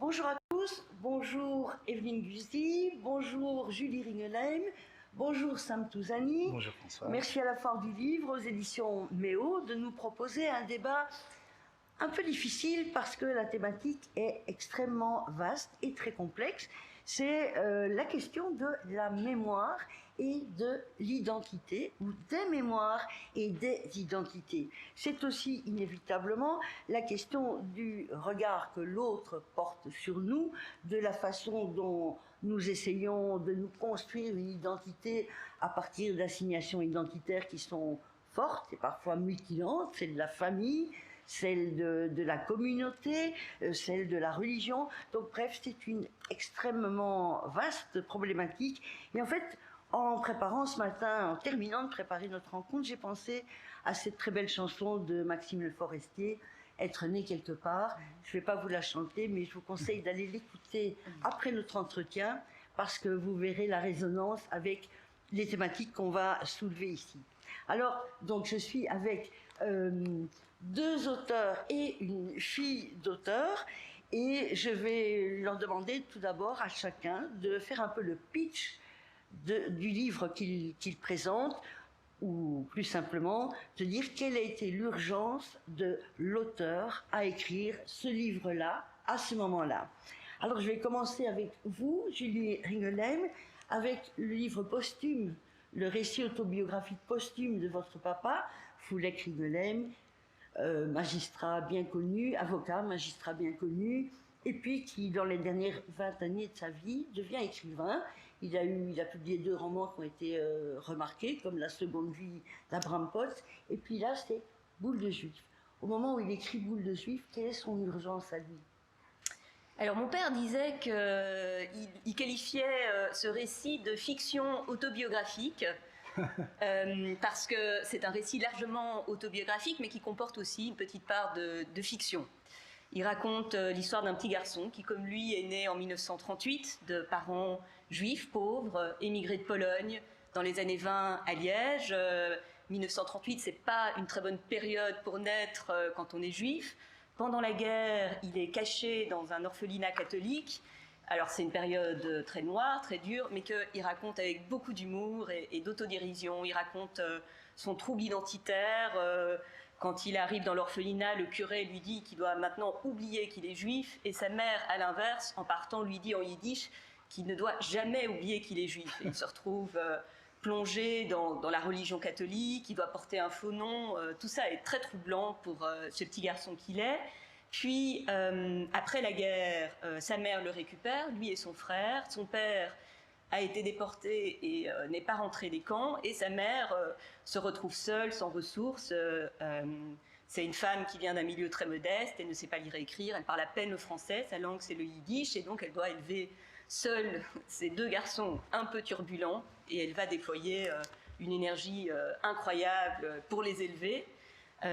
Bonjour à tous, bonjour Evelyne Guzzi, bonjour Julie Ringelheim, bonjour Sam Touzani. Bonjour François. Merci à la Foire du Livre, aux éditions Méo, de nous proposer un débat un peu difficile parce que la thématique est extrêmement vaste et très complexe. C'est la question de la mémoire et de l'identité, ou des mémoires et des identités. C'est aussi inévitablement la question du regard que l'autre porte sur nous, de la façon dont nous essayons de nous construire une identité à partir d'assignations identitaires qui sont fortes et parfois mutilantes, celle de la famille, celle de la communauté, celle de la religion. Donc bref, c'est une extrêmement vaste problématique. Et en fait, en préparant ce matin, en terminant de préparer notre rencontre, j'ai pensé à cette très belle chanson de Maxime Le Forestier, Être né quelque part. Je ne vais pas vous la chanter, mais je vous conseille d'aller l'écouter après notre entretien, parce que vous verrez la résonance avec les thématiques qu'on va soulever ici. Alors, donc, je suis avec deux auteurs et une fille d'auteur, et je vais leur demander tout d'abord à chacun de faire un peu le pitch du livre qu'il présente, ou plus simplement de dire quelle a été l'urgence de l'auteur à écrire ce livre-là, à ce moment-là. Alors je vais commencer avec vous, Julie Ringelheim, avec le livre posthume, le récit autobiographique posthume de votre papa, Foulek Ringelheim, magistrat bien connu, avocat, magistrat bien connu, et puis qui, dans les dernières 20 années de sa vie, devient écrivain. Il a publié 2 romans qui ont été remarqués, comme La Seconde Vie d'Abraham Potts, et puis là, c'est Boule de Juif. Au moment où il écrit Boule de Juif, quelle est son urgence à lui ? Alors mon père disait qu'il qualifiait ce récit de fiction autobiographique, parce que c'est un récit largement autobiographique, mais qui comporte aussi une petite part de fiction. Il raconte l'histoire d'un petit garçon qui, comme lui, est né en 1938 de parents juifs, pauvres, émigrés de Pologne dans les années 20 à Liège. 1938, c'est pas une très bonne période pour naître quand on est juif. Pendant la guerre, il est caché dans un orphelinat catholique. Alors c'est une période très noire, très dure, mais qu'il raconte avec beaucoup d'humour et d'autodérision. Il raconte son trouble identitaire. Quand il arrive dans l'orphelinat, le curé lui dit qu'il doit maintenant oublier qu'il est juif, et sa mère, à l'inverse, en partant, lui dit en yiddish qu'il ne doit jamais oublier qu'il est juif. Et il se retrouve plongé dans la religion catholique, il doit porter un faux nom. Tout ça est très troublant pour ce petit garçon qu'il est. Puis, après la guerre, sa mère le récupère, lui et son frère. Son père a été déporté et n'est pas rentré des camps, et sa mère se retrouve seule, sans ressources. C'est une femme qui vient d'un milieu très modeste, elle ne sait pas lire et écrire, elle parle à peine le français, sa langue c'est le yiddish, et donc elle doit élever seule ces 2 garçons un peu turbulents, et elle va déployer une énergie incroyable pour les élever.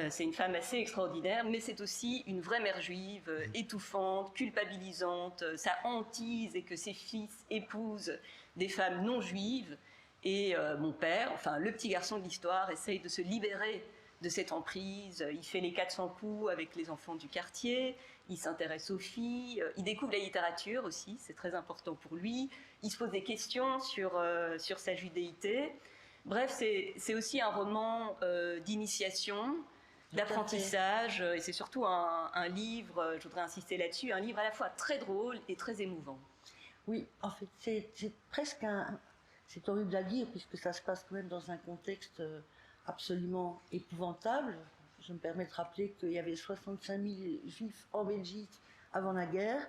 C'est une femme assez extraordinaire, mais c'est aussi une vraie mère juive, étouffante, culpabilisante. Ça hantise et que ses fils épousent des femmes non juives. Et mon père, enfin le petit garçon de l'histoire, essaye de se libérer de cette emprise. Il fait les 400 coups avec les enfants du quartier, il s'intéresse aux filles, il découvre la littérature aussi, c'est très important pour lui. Il se pose des questions sur sa judéité. Bref, c'est aussi un roman d'initiation, d'apprentissage, et c'est surtout un livre, je voudrais insister là-dessus, un livre à la fois très drôle et très émouvant. Oui, en fait, c'est presque c'est horrible à dire, puisque ça se passe quand même dans un contexte absolument épouvantable. Je me permets de rappeler qu'il y avait 65 000 juifs en Belgique avant la guerre.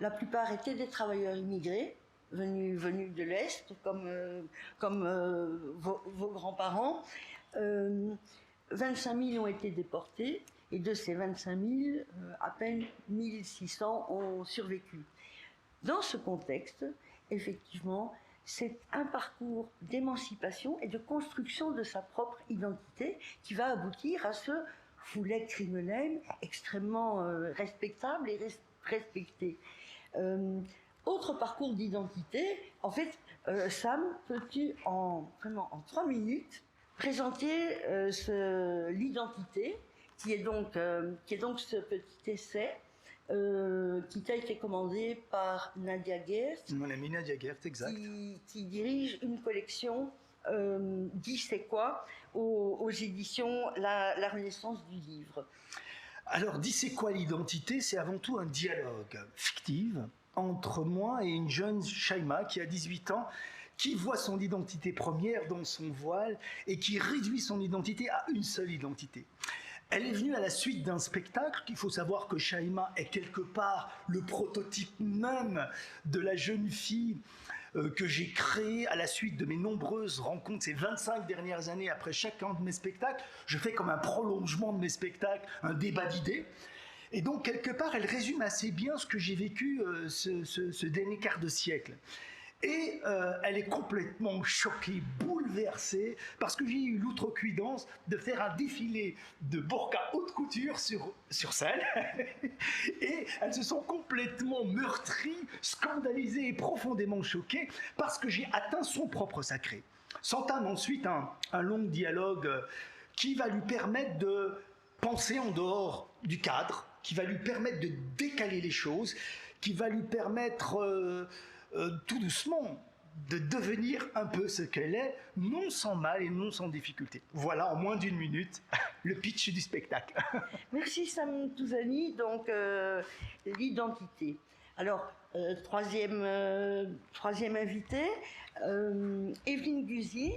La plupart étaient des travailleurs immigrés, venus de l'Est, comme vos grands-parents. 25 000 ont été déportés, et de ces 25 000, à peine 1600 ont survécu. Dans ce contexte, effectivement, c'est un parcours d'émancipation et de construction de sa propre identité qui va aboutir à ce Foulek Ringelheim extrêmement respectable et respecté. Autre parcours d'identité, en fait, Sam, peux-tu vraiment en 3 minutes présenter l'identité qui est donc ce petit essai qui t'a été commandé par Nadia Gert. Mon amie Nadia Gert, exact. Qui dirige une collection, Dis c'est quoi, aux éditions la Renaissance du livre. Alors, Dis c'est quoi l'identité? C'est avant tout un dialogue fictif entre moi et une jeune Shaima qui a 18 ans, qui voit son identité première dans son voile et qui réduit son identité à une seule identité. Elle est venue à la suite d'un spectacle. Il faut savoir que Shaima est quelque part le prototype même de la jeune fille que j'ai créée à la suite de mes nombreuses rencontres ces 25 dernières années. Après chacun de mes spectacles, je fais comme un prolongement de mes spectacles, un débat d'idées. Et donc, quelque part, elle résume assez bien ce que j'ai vécu ce dernier quart de siècle. Et elle est complètement choquée, bouleversée, parce que j'ai eu l'outrecuidance de faire un défilé de burqa haute couture sur scène. Et elles se sont complètement meurtries, scandalisées et profondément choquées, parce que j'ai atteint son propre sacré. S'entame ensuite un long dialogue qui va lui permettre de penser en dehors du cadre, qui va lui permettre de décaler les choses, qui va lui permettre... tout doucement, de devenir un peu ce qu'elle est, non sans mal et non sans difficulté. Voilà, en moins d'une minute, le pitch du spectacle. Merci Sam Touzani, donc l'identité. Alors, troisième invité, Evelyne Guzy,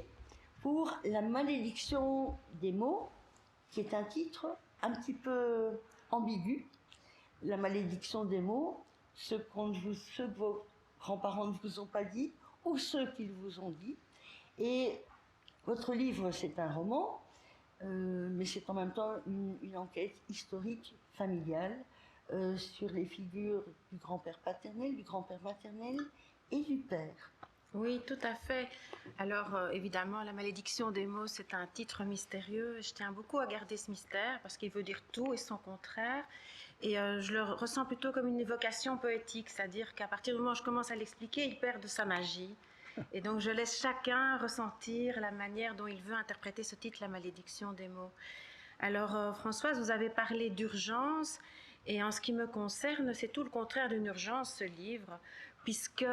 pour La malédiction des mots, qui est un titre un petit peu ambigu. La malédiction des mots, ce que vos grands-parents ne vous ont pas dit, ou ceux qu'ils vous ont dit. Et votre livre, c'est un roman, mais c'est en même temps une enquête historique, familiale, sur les figures du grand-père paternel, du grand-père maternel et du père. Oui, tout à fait. Alors, évidemment, La malédiction des mots, c'est un titre mystérieux. Je tiens beaucoup à garder ce mystère parce qu'il veut dire tout et son contraire. Et je le ressens plutôt comme une évocation poétique, c'est-à-dire qu'à partir du moment où je commence à l'expliquer, il perd de sa magie. Et donc, je laisse chacun ressentir la manière dont il veut interpréter ce titre, La malédiction des mots. Alors, Françoise, vous avez parlé d'urgence. Et en ce qui me concerne, c'est tout le contraire d'une urgence, ce livre, puisque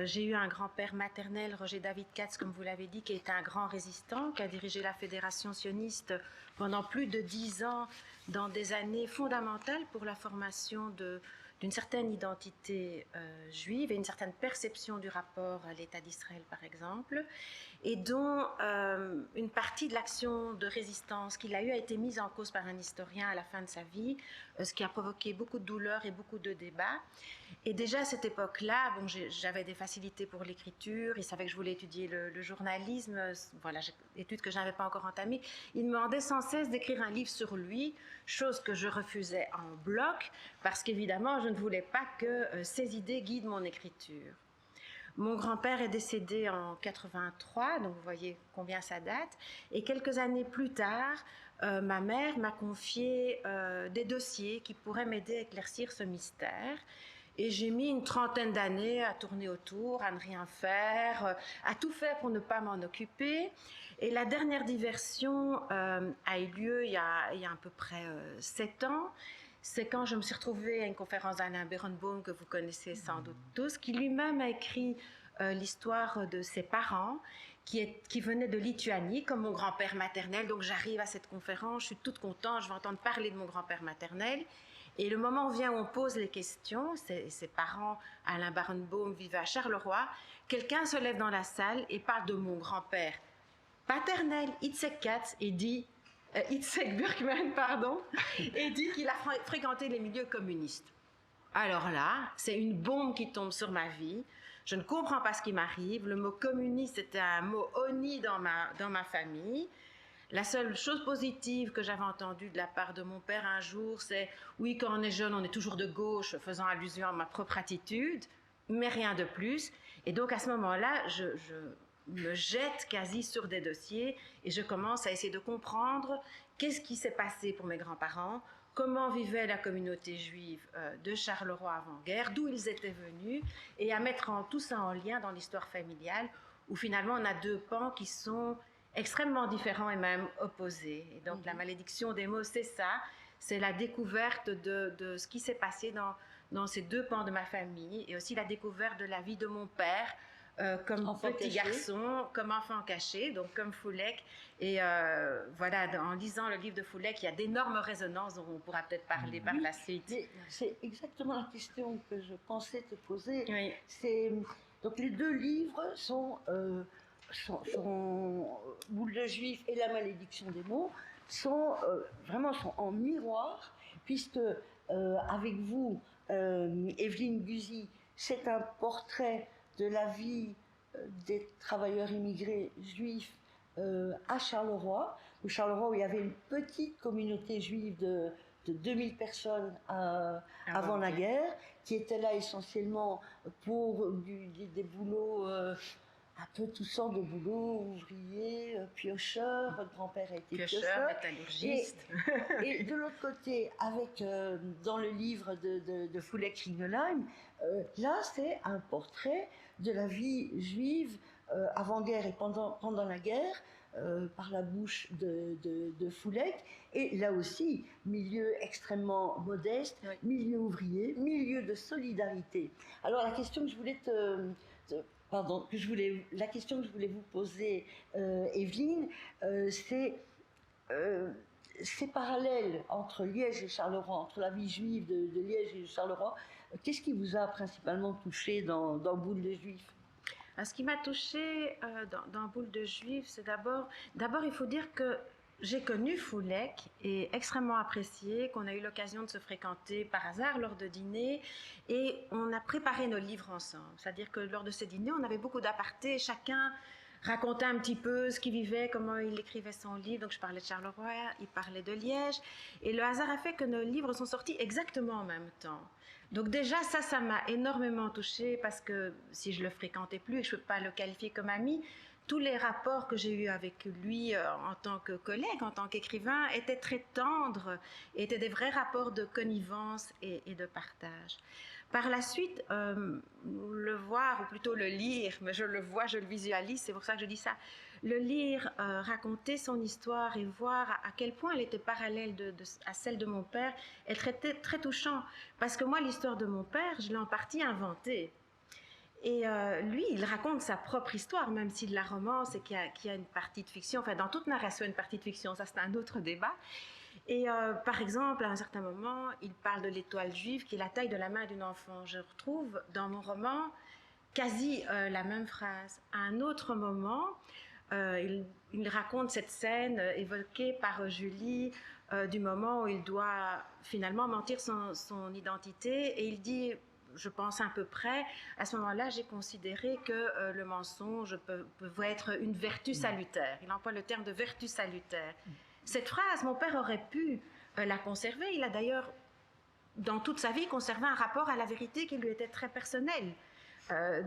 j'ai eu un grand-père maternel, Roger David Katz, comme vous l'avez dit, qui était un grand résistant, qui a dirigé la Fédération sioniste pendant plus de 10 ans, dans des années fondamentales pour la formation d'une certaine identité juive et une certaine perception du rapport à l'État d'Israël, par exemple, et dont une partie de l'action de résistance qu'il a eue a été mise en cause par un historien à la fin de sa vie, ce qui a provoqué beaucoup de douleur et beaucoup de débats. Et déjà à cette époque-là, bon, j'avais des facilités pour l'écriture, il savait que je voulais étudier le journalisme, voilà, études que je n'avais pas encore entamées. Il me demandait sans cesse d'écrire un livre sur lui, chose que je refusais en bloc, parce qu'évidemment, je ne voulais pas que ces idées guident mon écriture. Mon grand-père est décédé en 83, donc vous voyez combien ça date, et quelques années plus tard, ma mère m'a confié des dossiers qui pourraient m'aider à éclaircir ce mystère. Et j'ai mis une trentaine d'années à tourner autour, à ne rien faire, à tout faire pour ne pas m'en occuper. Et la dernière diversion a eu lieu il y a à peu près 7 ans. C'est quand je me suis retrouvée à une conférence d'Alain Berenbaum, que vous connaissez sans doute tous, qui lui-même a écrit l'histoire de ses parents, qui venaient de Lituanie, comme mon grand-père maternel. Donc j'arrive à cette conférence, je suis toute contente, je vais entendre parler de mon grand-père maternel. Et le moment vient où on pose les questions, ses parents, Alain Barenbaum, vivaient à Charleroi, quelqu'un se lève dans la salle et parle de mon grand-père paternel, Itzhak Katz, et dit, Itzhak Berkman, pardon, et dit qu'il a fréquenté les milieux communistes. Alors là, c'est une bombe qui tombe sur ma vie. Je ne comprends pas ce qui m'arrive. Le mot communiste était un mot honni dans ma famille. La seule chose positive que j'avais entendue de la part de mon père un jour, c'est « oui, quand on est jeune, on est toujours de gauche », faisant allusion à ma propre attitude, mais rien de plus. Et donc, à ce moment-là, je me jette quasi sur des dossiers et je commence à essayer de comprendre qu'est-ce qui s'est passé pour mes grands-parents, comment vivait la communauté juive de Charleroi avant-guerre, d'où ils étaient venus, et à mettre tout ça en lien dans l'histoire familiale, où finalement on a deux pans qui sont extrêmement différents et même opposés. Et donc la malédiction des mots, c'est ça, c'est la découverte de ce qui s'est passé dans ces deux pans de ma famille, et aussi la découverte de la vie de mon père, comme Enfant petit caché. garçon, comme enfant caché, donc comme Foulek. Et voilà, en lisant le livre de Foulek, il y a d'énormes résonances dont on pourra peut-être parler par la suite. Mais c'est exactement la question que je pensais te poser. Oui. Donc les deux livres sont Boule de Juif et La malédiction des mots sont en miroir, puisque avec vous, Evelyne Guzzi, c'est un portrait de la vie des travailleurs immigrés juifs à Charleroi, où il y avait une petite communauté juive de 2000 personnes avant la guerre, qui étaient là essentiellement pour des boulots, un peu toutes sortes de boulots, ouvriers, piocheurs, votre grand-père a été piocheur. Métallurgiste. Et de l'autre côté, avec dans le livre de Foulek-Ringelheim, là c'est un portrait de la vie juive avant-guerre et pendant la guerre, par la bouche de Foulek, et là aussi, milieu extrêmement modeste, Oui. milieu ouvrier, milieu de solidarité. Alors la question que je voulais la question que je voulais vous poser, Evelyne, c'est ces parallèles entre Liège et Charleroi, entre la vie juive de Liège et de Charleroi. Qu'est-ce qui vous a principalement touché dans Boule de Juif? Ce qui m'a touchée dans Boule de Juif, c'est d'abord, il faut dire que j'ai connu Foulek et extrêmement apprécié, qu'on a eu l'occasion de se fréquenter par hasard lors de dîners, et on a préparé nos livres ensemble. C'est-à-dire que lors de ces dîners, on avait beaucoup d'apartés, chacun racontait un petit peu ce qu'il vivait, comment il écrivait son livre. Donc je parlais de Charleroi, il parlait de Liège, et le hasard a fait que nos livres sont sortis exactement en même temps. Donc déjà, ça m'a énormément touchée, parce que si je le fréquentais plus et que je ne peux pas le qualifier comme ami, tous les rapports que j'ai eus avec lui en tant que collègue, en tant qu'écrivain, étaient très tendres, étaient des vrais rapports de connivence et de partage. Par la suite, le voir, ou plutôt le lire, mais je le vois, je le visualise, c'est pour ça que je dis ça, le lire, raconter son histoire et voir à quel point elle était parallèle à celle de mon père, est très touchant. Parce que moi, l'histoire de mon père, je l'ai en partie inventée. Et lui, il raconte sa propre histoire, même s'il la romance et qu'il y a une partie de fiction. Enfin, dans toute narration, une partie de fiction, ça c'est un autre débat. Et par exemple, à un certain moment, il parle de l'étoile juive qui est la taille de la main d'une enfant. Je retrouve dans mon roman quasi la même phrase. À un autre moment, il raconte cette scène évoquée par Julie du moment où il doit finalement mentir son identité, et il dit, je pense à peu près, à ce moment-là, j'ai considéré que le mensonge pouvait être une vertu salutaire. Il emploie le terme de vertu salutaire. Cette phrase, mon père aurait pu la conserver. Il a d'ailleurs, dans toute sa vie, conservé un rapport à la vérité qui lui était très personnel.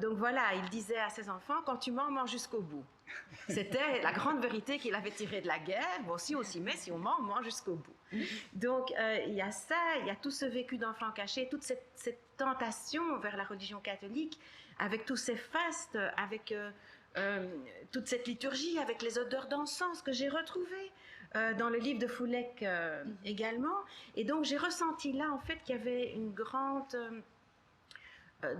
Donc voilà, il disait à ses enfants, quand tu mens, mange jusqu'au bout. C'était la grande vérité qu'il avait tirée de la guerre. Bon, aussi, mais si on mange jusqu'au bout. Donc il y a ça, il y a tout ce vécu d'enfant caché, toute cette tentation vers la religion catholique, avec tous ces fastes, avec toute cette liturgie, avec les odeurs d'encens que j'ai retrouvées dans le livre de Foulek également. Et donc j'ai ressenti là en fait qu'il y avait une grande...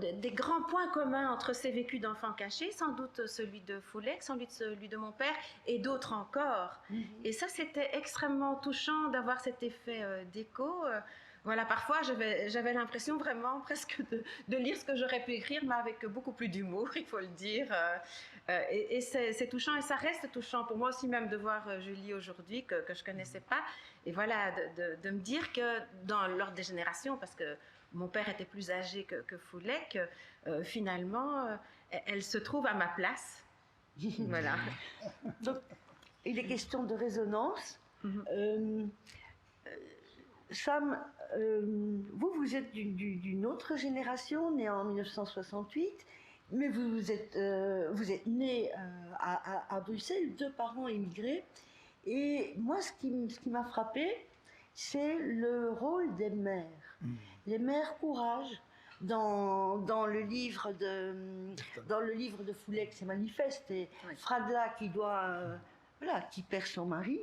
des grands points communs entre ces vécus d'enfants cachés, sans doute celui de Foulek, sans doute celui de mon père, et d'autres encore. Et ça, c'était extrêmement touchant d'avoir cet effet d'écho. Voilà, parfois, j'avais l'impression vraiment presque de lire ce que j'aurais pu écrire, mais avec beaucoup plus d'humour, il faut le dire. Et c'est touchant, et ça reste touchant pour moi aussi même de voir Julie aujourd'hui, que je ne connaissais pas. Et voilà, de me dire que dans l'ordre des générations, parce que mon père était plus âgé que Foulek, finalement, elle se trouve à ma place. Voilà. Donc, il est question de résonance. Sam, vous êtes d'une autre génération, née en 1968, mais vous êtes né à Bruxelles, 2 parents immigrés. Et moi, ce qui m'a frappé, c'est le rôle des mères. Les mères courage. Dans le livre de Foulek, c'est manifeste. Et Fradla qui perd son mari.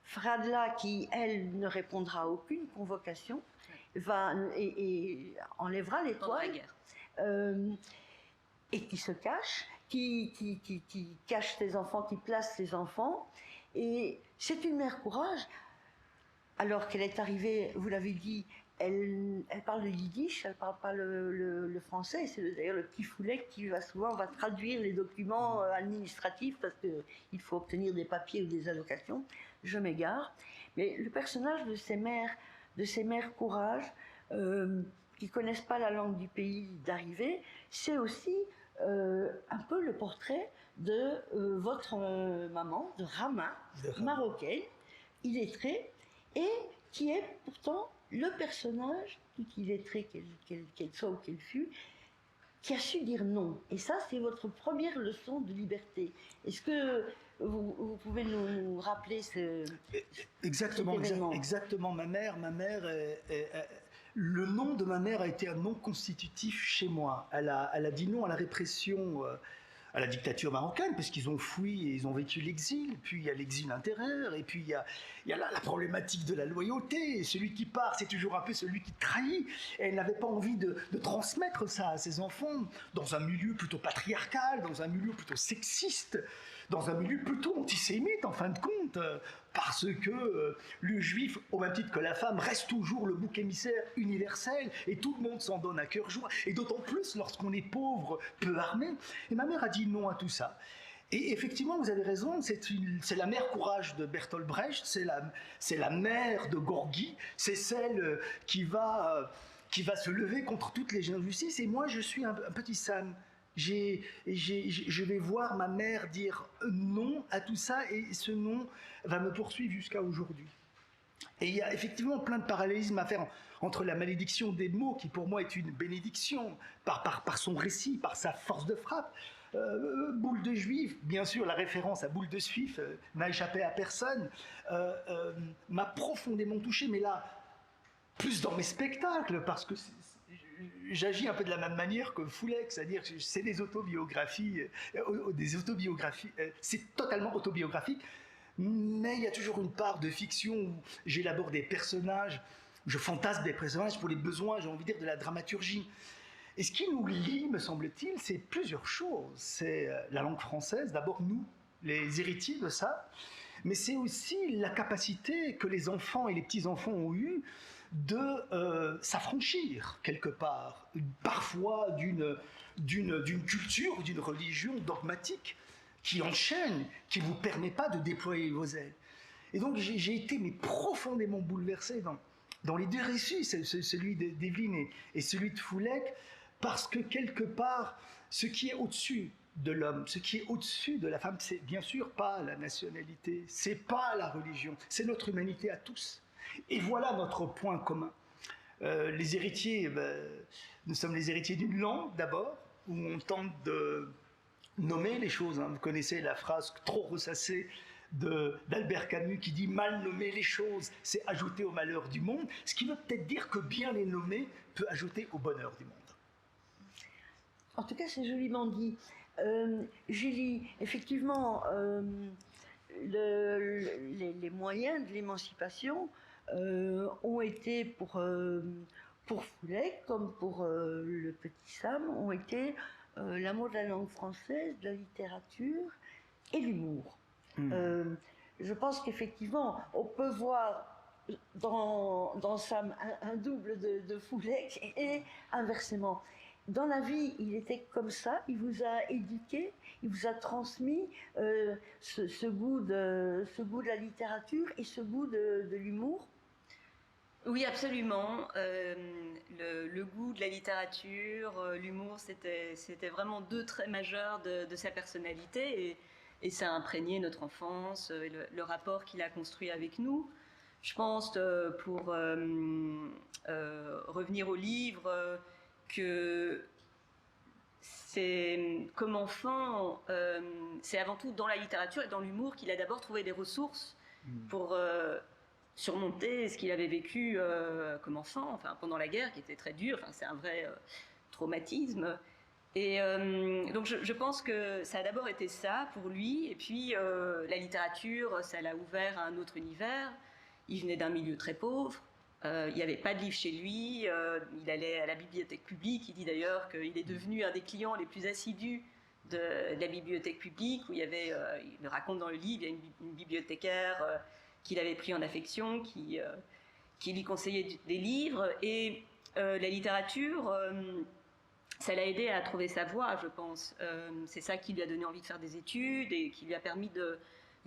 Fradla qui, elle, ne répondra à aucune convocation. et enlèvera Pendant la l'étoile, guerre. et qui se cache, qui cache ses enfants, qui place ses enfants. Et c'est une mère courage. Alors qu'elle est arrivée, vous l'avez dit, elle parle le yiddish, elle ne parle pas le français. C'est d'ailleurs le petit Foulek qui va traduire les documents administratifs parce qu'il faut obtenir des papiers ou des allocations. Je m'égare. Mais le personnage de ces mères courage, qui ne connaissent pas la langue du pays d'arrivée, c'est aussi un peu le portrait de votre maman, de Rama, marocaine, illettrée, et qui est pourtant le personnage, tout illettré qu'elle soit ou qu'elle fût, qui a su dire non. Et ça, c'est votre première leçon de liberté. Est-ce que vous pouvez nous rappeler Exactement. Ma mère le nom de ma mère a été un nom constitutif chez moi. Elle a dit non à la répression, à la dictature marocaine, parce qu'ils ont fui et ils ont vécu l'exil. Puis il y a l'exil intérieur, et puis il y a la problématique de la loyauté. Celui qui part, c'est toujours un peu celui qui trahit. Et elle n'avait pas envie de transmettre ça à ses enfants, dans un milieu plutôt patriarcal, dans un milieu plutôt sexiste, dans un milieu plutôt antisémite, en fin de compte, parce que le juif, au même titre que la femme, reste toujours le bouc émissaire universel, et tout le monde s'en donne à cœur joie, et d'autant plus lorsqu'on est pauvre, peu armé. Et ma mère a dit non à tout ça. Et effectivement, vous avez raison, c'est la mère courage de Bertolt Brecht, c'est la mère de Gorky, c'est celle qui va se lever contre toutes les injustices. Et moi, je suis un petit Sam. Je vais voir ma mère dire non à tout ça, et ce non va me poursuivre jusqu'à aujourd'hui. Et il y a effectivement plein de parallélismes à faire entre la malédiction des mots, qui pour moi est une bénédiction, par son récit, par sa force de frappe. Boule de juif, bien sûr, la référence à Boule de Suif n'a échappé à personne, m'a profondément touché, mais là, plus dans mes spectacles, parce que j'agis un peu de la même manière que Foulek, c'est-à-dire que c'est des autobiographies, c'est totalement autobiographique, mais il y a toujours une part de fiction où j'élabore des personnages, je fantasme des personnages pour les besoins, j'ai envie de dire, de la dramaturgie. Et ce qui nous lie, me semble-t-il, c'est plusieurs choses. C'est la langue française, d'abord nous, les héritiers de ça, mais c'est aussi la capacité que les enfants et les petits-enfants ont eue de s'affranchir quelque part, parfois d'une culture ou d'une religion dogmatique qui enchaîne, qui ne vous permet pas de déployer vos ailes. Et donc j'ai été profondément bouleversé dans les deux récits, celui d'Evelyne et celui de Foulek, parce que quelque part, ce qui est au-dessus de l'homme, ce qui est au-dessus de la femme, c'est bien sûr pas la nationalité, c'est pas la religion, c'est notre humanité à tous. Et voilà notre point commun. Les héritiers, nous sommes les héritiers d'une langue d'abord, où on tente de nommer les choses. Vous connaissez la phrase trop ressassée d'Albert Camus qui dit « mal nommer les choses, c'est ajouter au malheur du monde », ce qui veut peut-être dire que bien les nommer peut ajouter au bonheur du monde. En tout cas, c'est joliment dit. Julie, effectivement, les moyens de l'émancipation ont été pour Foulek, comme pour le petit Sam, ont été l'amour de la langue française, de la littérature et l'humour. Je pense qu'effectivement, on peut voir dans Sam un double de Foulek et inversement. Dans la vie, il était comme ça, il vous a éduqué, il vous a transmis ce goût de la littérature et ce goût de l'humour. Oui, absolument. Le goût de la littérature, l'humour, c'était vraiment deux traits majeurs de sa personnalité, et ça a imprégné notre enfance et le rapport qu'il a construit avec nous. Je pense, pour revenir au livre, que c'est comme enfant, c'est avant tout dans la littérature et dans l'humour qu'il a d'abord trouvé des ressources pour surmonter ce qu'il avait vécu comme enfant, enfin, pendant la guerre, qui était très dur. Enfin, c'est un vrai traumatisme. Et donc je pense que ça a d'abord été ça pour lui, et puis la littérature, ça l'a ouvert à un autre univers. Il venait d'un milieu très pauvre, Il n'y avait pas de livre chez lui, il allait à la bibliothèque publique, il dit d'ailleurs qu'il est devenu un des clients les plus assidus de la bibliothèque publique, où il y avait, il le raconte dans le livre, il y a une bibliothécaire qu'il avait pris en affection, qui lui conseillait des livres, et la littérature, ça l'a aidé à trouver sa voie, je pense. C'est ça qui lui a donné envie de faire des études et qui lui a permis de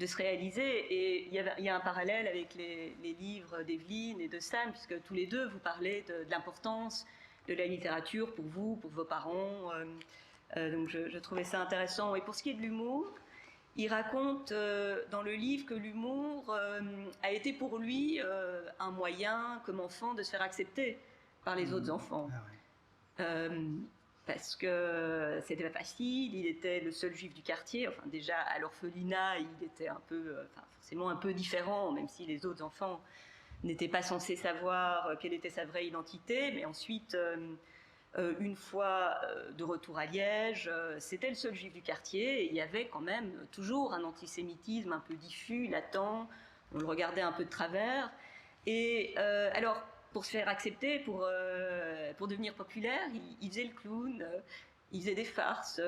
se réaliser. Et il y a un parallèle avec les livres d'Evelyne et de Sam, puisque tous les deux vous parlez de l'importance de la littérature pour vous, pour vos parents. Donc je trouvais ça intéressant. Et pour ce qui est de l'humour, il raconte dans le livre que l'humour a été pour lui un moyen, comme enfant, de se faire accepter par les autres enfants. Parce que c'était pas facile, il était le seul juif du quartier, enfin déjà à l'orphelinat il était un peu, forcément un peu différent, même si les autres enfants n'étaient pas censés savoir quelle était sa vraie identité, mais ensuite, une fois de retour à Liège, c'était le seul juif du quartier, et il y avait quand même toujours un antisémitisme un peu diffus, latent, on le regardait un peu de travers, et alors, pour se faire accepter, pour devenir populaire, il faisait le clown, il faisait des farces,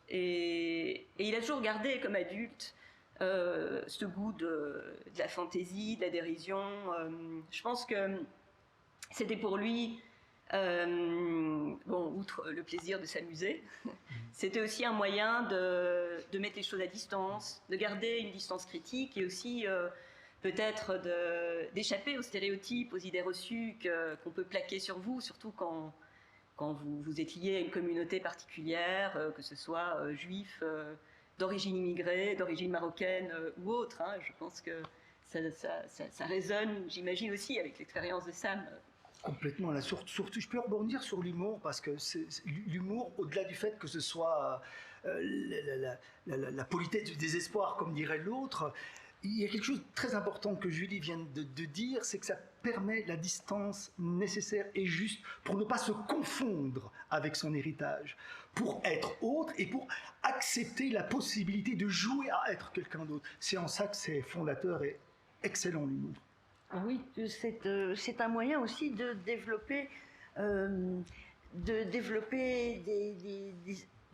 et il a toujours gardé comme adulte ce goût de la fantaisie, de la dérision. Je pense que c'était pour lui, outre le plaisir de s'amuser, c'était aussi un moyen de mettre les choses à distance, de garder une distance critique, et aussi peut-être d'échapper aux stéréotypes, aux idées reçues qu'on peut plaquer sur vous, surtout quand vous êtes lié à une communauté particulière, que ce soit juif, d'origine immigrée, d'origine marocaine ou autre. Je pense que ça résonne, j'imagine aussi, avec l'expérience de Sam. Complètement, là, surtout, je peux rebondir sur l'humour, parce que l'humour, au-delà du fait que ce soit la politesse du désespoir, comme dirait l'autre, il y a quelque chose de très important que Julie vient de dire, c'est que ça permet la distance nécessaire et juste pour ne pas se confondre avec son héritage, pour être autre et pour accepter la possibilité de jouer à être quelqu'un d'autre. C'est en ça que c'est fondateur et excellent, l'humour. Oui, c'est un moyen aussi de développer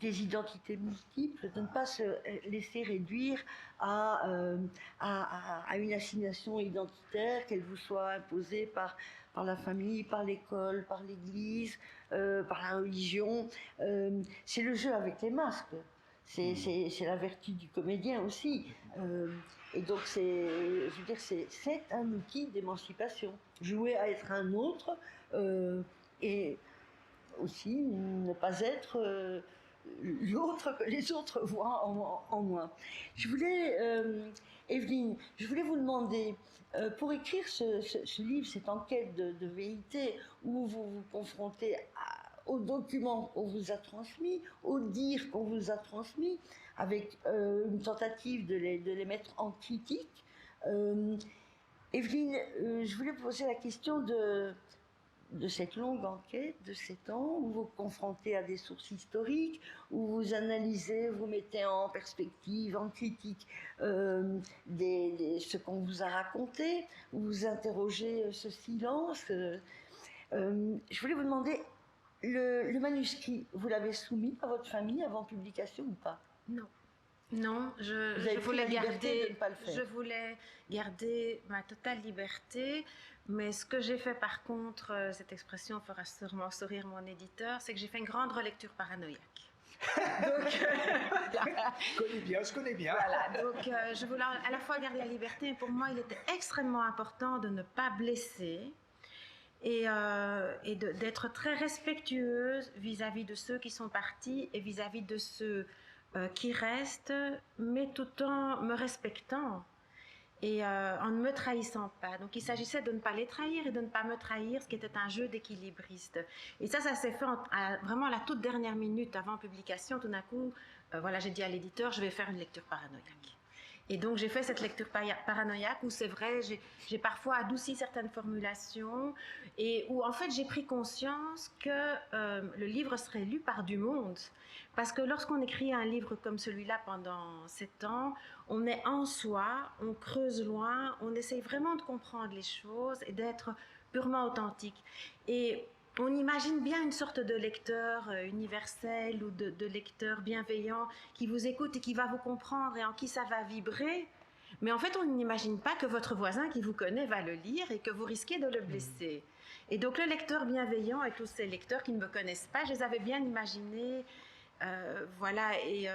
des identités multiples, de ne pas se laisser réduire à une assignation identitaire, qu'elle vous soit imposée par la famille, par l'école, par l'église, par la religion. C'est le jeu avec les masques. C'est la vertu du comédien aussi. Et donc, c'est un outil d'émancipation. Jouer à être un autre et aussi ne pas être l'autre que les autres voient en moi. Evelyne, je voulais vous demander, pour écrire ce livre, cette enquête de vérité, où vous vous confrontez aux documents qu'on vous a transmis, aux dires qu'on vous a transmis, avec une tentative de les mettre en critique. Evelyne, je voulais vous poser la question de cette longue enquête, de 7 ans, où vous vous confrontez à des sources historiques, où vous analysez, vous mettez en perspective, en critique ce qu'on vous a raconté, où vous interrogez ce silence. Je voulais vous demander, le manuscrit, vous l'avez soumis à votre famille avant publication ou pas? Non, je voulais garder ma totale liberté, mais ce que j'ai fait par contre, cette expression fera sûrement sourire mon éditeur, c'est que j'ai fait une grande relecture paranoïaque. Donc, je connais bien. Voilà, donc je voulais à la fois garder la liberté, mais pour moi il était extrêmement important de ne pas blesser et d'être très respectueuse vis-à-vis de ceux qui sont partis et vis-à-vis de ceux qui restent, mais tout en me respectant et en ne me trahissant pas. Donc il s'agissait de ne pas les trahir et de ne pas me trahir, ce qui était un jeu d'équilibriste. Et ça s'est fait vraiment à la toute dernière minute avant publication. Tout d'un coup, j'ai dit à l'éditeur, je vais faire une lecture paranoïaque. Et donc j'ai fait cette lecture paranoïaque où c'est vrai, j'ai parfois adouci certaines formulations et où en fait j'ai pris conscience que le livre serait lu par du monde. Parce que lorsqu'on écrit un livre comme celui-là pendant 7 ans, on est en soi, on creuse loin, on essaye vraiment de comprendre les choses et d'être purement authentique. Et on imagine bien une sorte de lecteur universel ou de lecteur bienveillant qui vous écoute et qui va vous comprendre et en qui ça va vibrer. Mais en fait, on n'imagine pas que votre voisin qui vous connaît va le lire et que vous risquez de le blesser. Et donc, le lecteur bienveillant et tous ces lecteurs qui ne me connaissent pas, je les avais bien imaginés. Voilà, et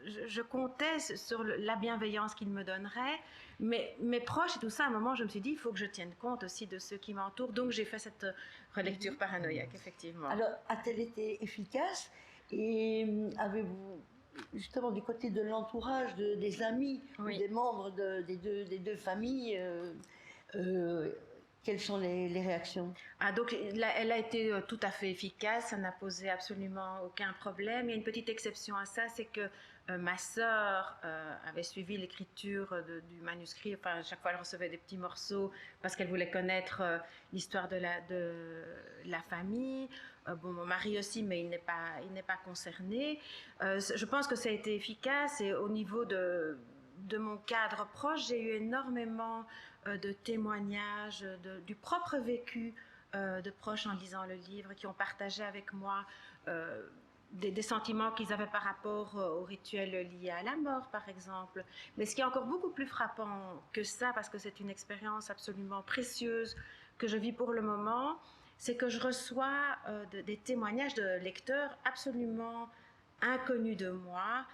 je comptais sur la bienveillance qu'ils me donneraient. Mais mes proches et tout ça, à un moment, je me suis dit, il faut que je tienne compte aussi de ceux qui m'entourent. Donc, j'ai fait cette relecture paranoïaque, effectivement. Alors, a-t-elle été efficace? Et avez-vous, justement, du côté de l'entourage, des amis, Oui. des membres des deux familles, quelles sont les réactions? Donc, elle a été tout à fait efficace, ça n'a posé absolument aucun problème. Il y a une petite exception à ça, c'est que ma sœur avait suivi l'écriture du manuscrit. Enfin, à chaque fois, elle recevait des petits morceaux parce qu'elle voulait connaître l'histoire de la famille. Bon, mon mari aussi, mais il n'est pas concerné. Je pense que ça a été efficace, et au niveau de mon cadre proche, j'ai eu énormément de témoignages du propre vécu de proches en lisant le livre, qui ont partagé avec moi des sentiments qu'ils avaient par rapport aux rituels liés à la mort, par exemple. Mais ce qui est encore beaucoup plus frappant que ça, parce que c'est une expérience absolument précieuse que je vis pour le moment, c'est que je reçois des témoignages de lecteurs absolument inconnus de moi,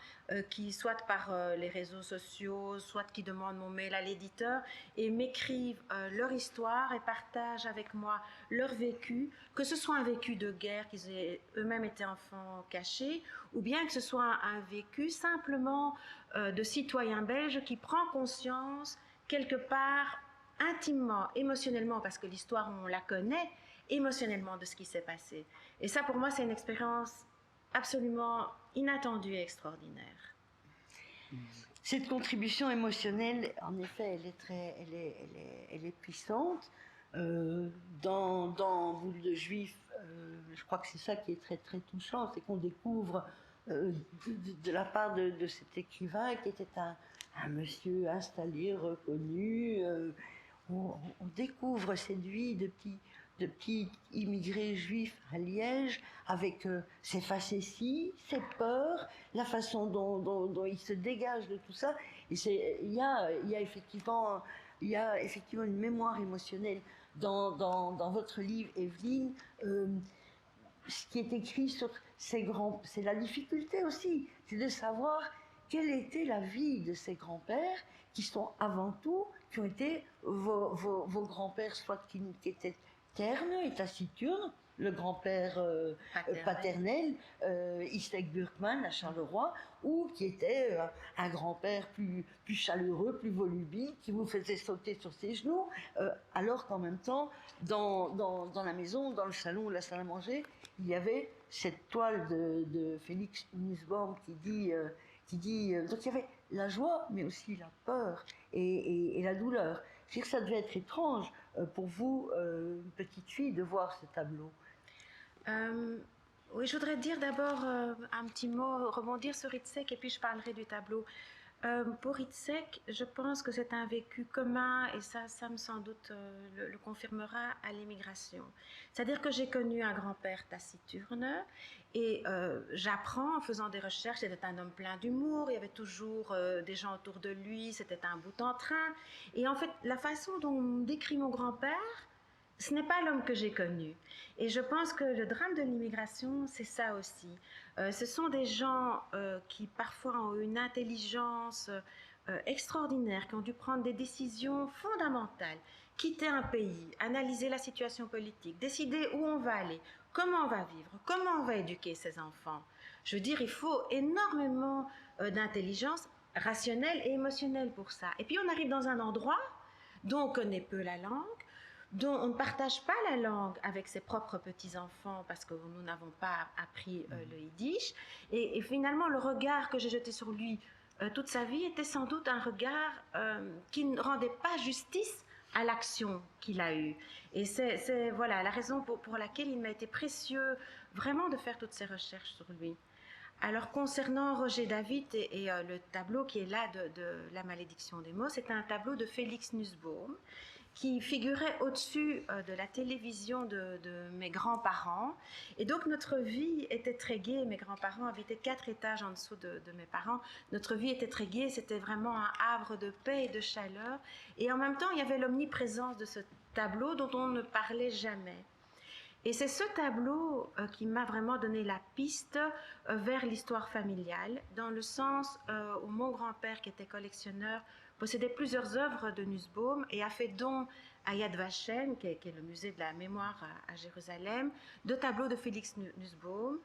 qui soit par les réseaux sociaux, soit qui demandent mon mail à l'éditeur et m'écrivent leur histoire et partagent avec moi leur vécu, que ce soit un vécu de guerre, qu'ils aient eux-mêmes été enfants cachés, ou bien que ce soit un vécu simplement de citoyen belge qui prend conscience quelque part intimement, émotionnellement, parce que l'histoire on la connaît, émotionnellement de ce qui s'est passé. Et ça, pour moi, c'est une expérience absolument inattendue et extraordinaire. Cette contribution émotionnelle, en effet, elle est puissante. Dans Boule de Juif, je crois que c'est ça qui est très très touchant, c'est qu'on découvre de la part de cet écrivain qui était un monsieur installé, reconnu. On découvre cette vie de petits immigrés juifs à Liège, avec ses facéties, ses peurs, la façon dont il se dégage de tout ça. Et il y a effectivement une mémoire émotionnelle dans votre livre, Evelyne. Ce qui est écrit sur ces grands, c'est la difficulté aussi, c'est de savoir quelle était la vie de ces grands-pères qui sont avant tout, qui ont été vos grands-pères, soit qui étaient ternes et taciturnes, le grand-père paternel, Isaac Burkman à Charleroi, ou qui était un grand-père plus chaleureux, plus volubique, qui vous faisait sauter sur ses genoux, alors qu'en même temps, dans la maison, dans le salon ou la salle à manger, il y avait cette toile de Félix Nussbaum qui dit donc il y avait la joie, mais aussi la peur et la douleur. C'est que ça devait être étrange pour vous, une petite fille, de voir ce tableau. Oui, je voudrais dire d'abord un petit mot, rebondir sur Itzhak, et puis je parlerai du tableau. Pour Itzhak, je pense que c'est un vécu commun, et ça me sans doute le confirmera, à l'immigration. C'est-à-dire que j'ai connu un grand-père taciturne, et j'apprends en faisant des recherches, c'était un homme plein d'humour, il y avait toujours des gens autour de lui, c'était un bout en train. Et en fait, la façon dont on décrit mon grand-père, ce n'est pas l'homme que j'ai connu. Et je pense que le drame de l'immigration, c'est ça aussi. Ce sont des gens qui parfois ont une intelligence extraordinaire, qui ont dû prendre des décisions fondamentales. Quitter un pays, analyser la situation politique, décider où on va aller, comment on va vivre, comment on va éduquer ses enfants. Je veux dire, il faut énormément d'intelligence rationnelle et émotionnelle pour ça. Et puis on arrive dans un endroit dont on connaît peu la langue, dont on ne partage pas la langue avec ses propres petits-enfants parce que nous n'avons pas appris le yiddish. Et finalement, le regard que j'ai jeté sur lui toute sa vie était sans doute un regard qui ne rendait pas justice à l'action qu'il a eue. Et c'est voilà, la raison pour laquelle il m'a été précieux vraiment de faire toutes ces recherches sur lui. Alors, concernant Roger David et le tableau qui est là de La malédiction des mots, c'est un tableau de Félix Nussbaum, qui figurait au-dessus de la télévision de mes grands-parents. Et donc notre vie était très gaie. Mes grands-parents habitaient 4 étages en dessous de mes parents. Notre vie était très gaie. C'était vraiment un havre de paix et de chaleur. Et en même temps, il y avait l'omniprésence de ce tableau dont on ne parlait jamais. Et c'est ce tableau qui m'a vraiment donné la piste vers l'histoire familiale, dans le sens où mon grand-père, qui était collectionneur, possédait plusieurs œuvres de Nussbaum et a fait don à Yad Vashem, qui est le musée de la mémoire à Jérusalem, de tableaux de Félix Nussbaum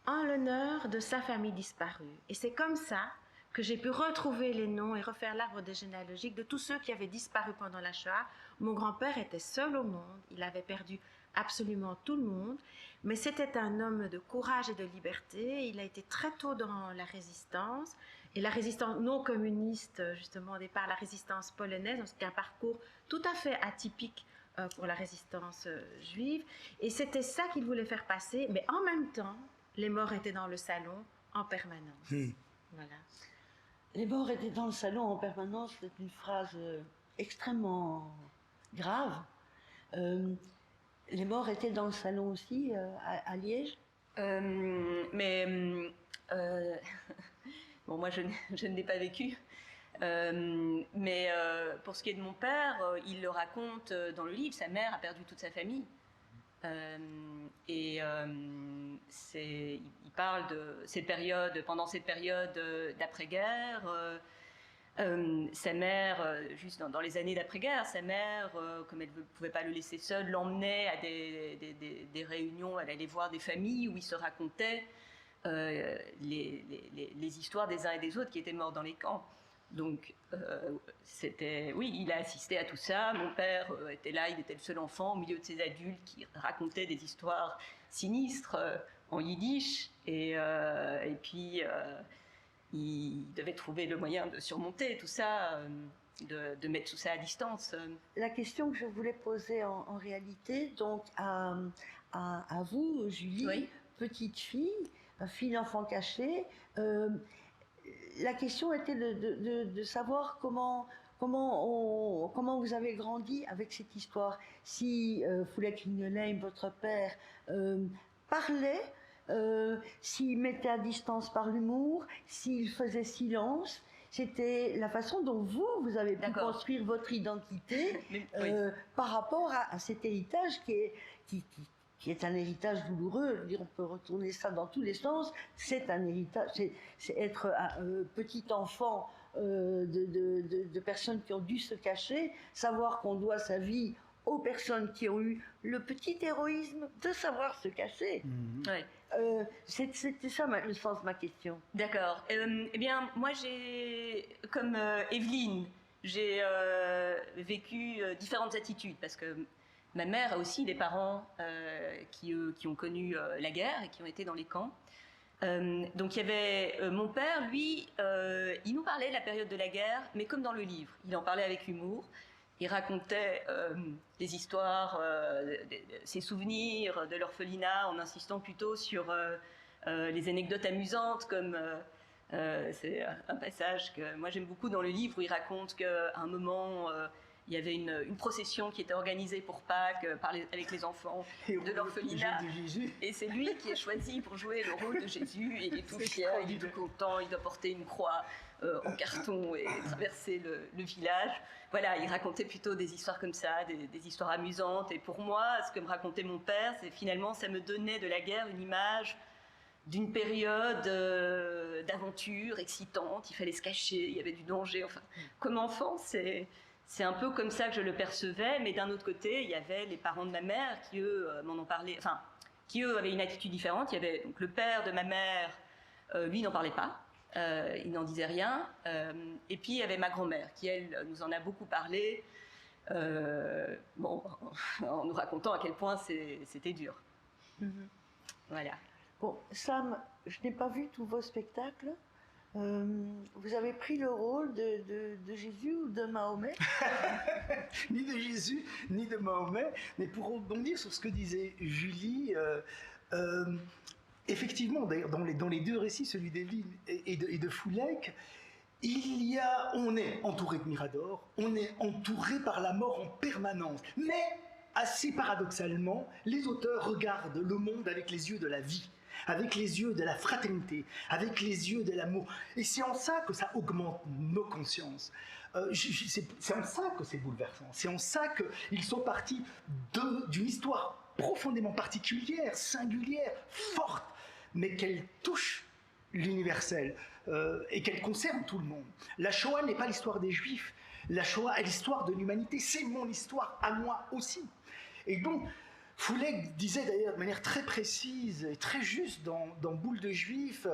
en l'honneur de sa famille disparue. Et c'est comme ça que j'ai pu retrouver les noms et refaire l'arbre généalogique de tous ceux qui avaient disparu pendant la Shoah. Mon grand-père était seul au monde, il avait perdu absolument tout le monde, mais c'était un homme de courage et de liberté. Il a été très tôt dans la résistance, et la résistance non communiste, justement, au départ, la résistance polonaise, donc c'était un parcours tout à fait atypique pour la résistance juive, et c'était ça qu'il voulait faire passer, mais en même temps, les morts étaient dans le salon en permanence. Voilà. Les morts étaient dans le salon en permanence, c'est une phrase extrêmement grave. Les morts étaient dans le salon aussi à Liège. Bon, moi je ne l'ai pas vécu. Mais pour ce qui est de mon père, il le raconte dans le livre, sa mère a perdu toute sa famille. Il parle de cette période, pendant cette période d'après-guerre. Sa mère, juste dans les années d'après-guerre, sa mère, comme elle ne pouvait pas le laisser seul, l'emmenait à des réunions, elle allait voir des familles où ils se racontaient les histoires des uns et des autres qui étaient morts dans les camps. Donc, oui, il a assisté à tout ça. Mon père était là, il était le seul enfant au milieu de ces adultes qui racontaient des histoires sinistres en yiddish. Et puis, il devait trouver le moyen de surmonter tout ça, de mettre tout ça à distance. La question que je voulais poser en réalité, donc à vous, Julie, oui. Petite fille, fille d'enfant caché, la question était de savoir comment vous avez grandi avec cette histoire. Si Foulek Ringelheim, votre père, parlait, s'il mettait à distance par l'humour, s'il faisait silence, c'était la façon dont vous avez pu construire votre identité par rapport à cet héritage qui est un héritage douloureux. On peut retourner ça dans tous les sens. C'est un héritage, c'est être un petit enfant de personnes qui ont dû se cacher, savoir qu'on doit sa vie aux personnes qui ont eu le petit héroïsme de savoir se cacher. C'était ça le sens de ma question. D'accord. Eh bien, moi, comme Evelyne, j'ai vécu différentes attitudes, parce que ma mère a aussi des parents qui ont connu la guerre et qui ont été dans les camps. Donc il y avait mon père, lui, il nous parlait de la période de la guerre, mais comme dans le livre. Il en parlait avec humour. Il racontait des histoires, ses souvenirs de l'orphelinat, en insistant plutôt sur les anecdotes amusantes, comme c'est un passage que moi j'aime beaucoup dans le livre, où il raconte qu'à un moment, il y avait une procession qui était organisée pour Pâques avec les enfants de l'orphelinat. Et c'est lui qui est choisi pour jouer le rôle de Jésus. Et il est tout fier, il est tout content, il doit porter une croix en carton et traverser le village. Voilà, il racontait plutôt des histoires comme ça, des histoires amusantes. Et pour moi, ce que me racontait mon père, c'est finalement, ça me donnait de la guerre une image d'une période d'aventure excitante. Il fallait se cacher, il y avait du danger. Enfin, comme enfant, c'est un peu comme ça que je le percevais, mais d'un autre côté, il y avait les parents de ma mère qui, eux, m'en ont parlé, enfin, qui, eux, avaient une attitude différente. Il y avait donc le père de ma mère, lui, n'en parlait pas, il n'en disait rien. Et puis, il y avait ma grand-mère, qui, elle, nous en a beaucoup parlé, en nous racontant à quel point c'était dur. Voilà. Bon, Sam, je n'ai pas vu tous vos spectacles. Vous avez pris le rôle de Jésus ou de Mahomet? Ni de Jésus, ni de Mahomet. Mais pour rebondir sur ce que disait Julie, effectivement, d'ailleurs, dans les deux récits, celui d'Evelyne et de Foulek, on est entouré de miradors, on est entouré par la mort en permanence. Mais, assez paradoxalement, les auteurs regardent le monde avec les yeux de la vie, avec les yeux de la fraternité, avec les yeux de l'amour. Et c'est en ça que ça augmente nos consciences. C'est en ça que c'est bouleversant. C'est en ça qu'ils sont partis d'une histoire profondément particulière, singulière, forte, mais qu'elle touche l'universel et qu'elle concerne tout le monde. La Shoah n'est pas l'histoire des Juifs. La Shoah est l'histoire de l'humanité. C'est mon histoire à moi aussi. Et donc, Fouleg disait d'ailleurs de manière très précise et très juste dans Boule de Juif,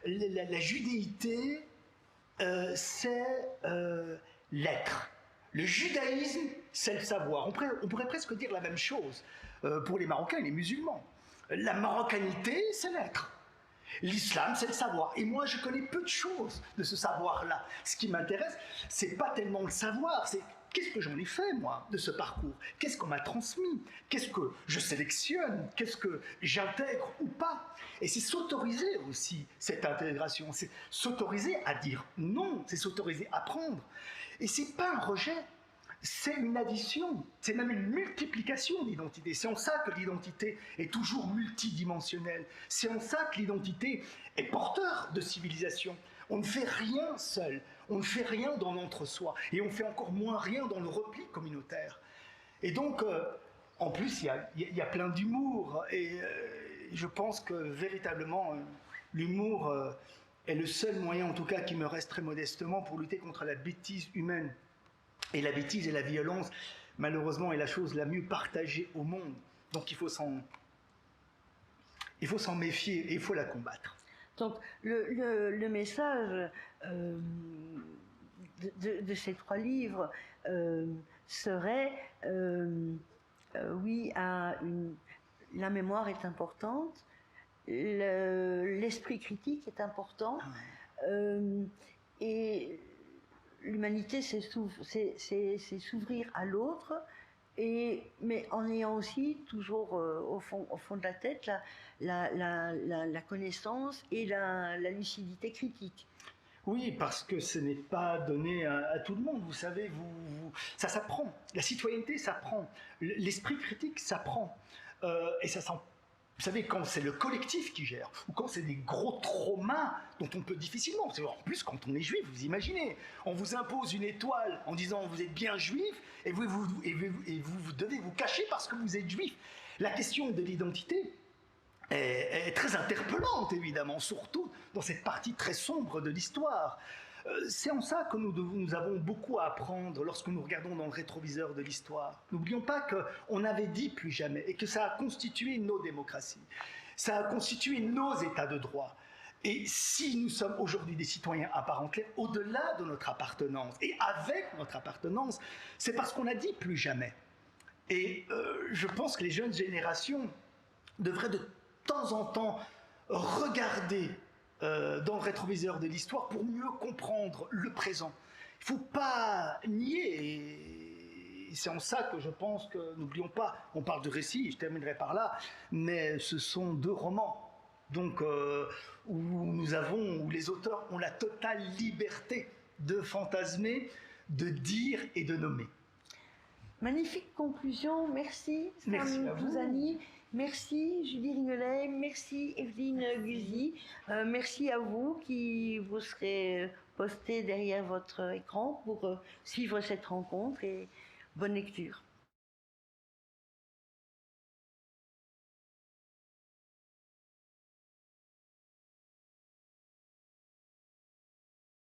la judéité, c'est l'être. Le judaïsme, c'est le savoir. On pourrait presque dire la même chose pour les Marocains et les musulmans. La marocanité, c'est l'être. L'islam, c'est le savoir. Et moi, je connais peu de choses de ce savoir-là. Ce qui m'intéresse, c'est pas tellement le savoir, c'est qu'est-ce que j'en ai fait, moi, de ce parcours? Qu'est-ce qu'on m'a transmis? Qu'est-ce que je sélectionne? Qu'est-ce que j'intègre ou pas? Et c'est s'autoriser aussi cette intégration. C'est s'autoriser à dire non. C'est s'autoriser à prendre. Et c'est pas un rejet. C'est une addition, c'est même une multiplication d'identité. C'est en ça que l'identité est toujours multidimensionnelle. C'est en ça que l'identité est porteur de civilisation. On ne fait rien seul, on ne fait rien dans l'entre-soi, et on fait encore moins rien dans le repli communautaire. Et donc, en plus, il y a plein d'humour, et je pense que véritablement, l'humour est le seul moyen, en tout cas qui me reste très modestement, pour lutter contre la bêtise humaine. Et la bêtise et la violence, malheureusement, est la chose la mieux partagée au monde. Donc il faut s'en méfier et il faut la combattre. Donc le message de ces 3 livres serait, oui, la mémoire est importante, l'esprit critique est important, et l'humanité, c'est s'ouvrir à l'autre, mais en ayant aussi toujours au fond de la tête la connaissance et la lucidité critique. Oui, parce que ce n'est pas donné à tout le monde, vous savez, ça s'apprend. La citoyenneté s'apprend, l'esprit critique s'apprend, et ça s'en. Vous savez, quand c'est le collectif qui gère, ou quand c'est des gros traumas dont on peut difficilement, parce en plus quand on est juif, vous imaginez, on vous impose une étoile en disant vous êtes bien juif, et vous devez vous cacher parce que vous êtes juif. La question de l'identité est très interpellante, évidemment, surtout dans cette partie très sombre de l'histoire. C'est en ça que nous avons beaucoup à apprendre lorsque nous regardons dans le rétroviseur de l'histoire. N'oublions pas qu'on avait dit plus jamais et que ça a constitué nos démocraties, ça a constitué nos états de droit. Et si nous sommes aujourd'hui des citoyens à part entière, au-delà de notre appartenance et avec notre appartenance, c'est parce qu'on a dit plus jamais. Et je pense que les jeunes générations devraient de temps en temps regarder dans le rétroviseur de l'histoire pour mieux comprendre le présent. Il ne faut pas nier, et c'est en ça que je pense que, n'oublions pas, on parle de récits, je terminerai par là, mais ce sont 2 romans, donc où les auteurs ont la totale liberté de fantasmer, de dire et de nommer. Magnifique conclusion, merci. Merci à vous. Annie. Merci Julie Ringelet, merci Evelyne Guzzi, merci à vous qui vous serez postés derrière votre écran pour suivre cette rencontre et bonne lecture.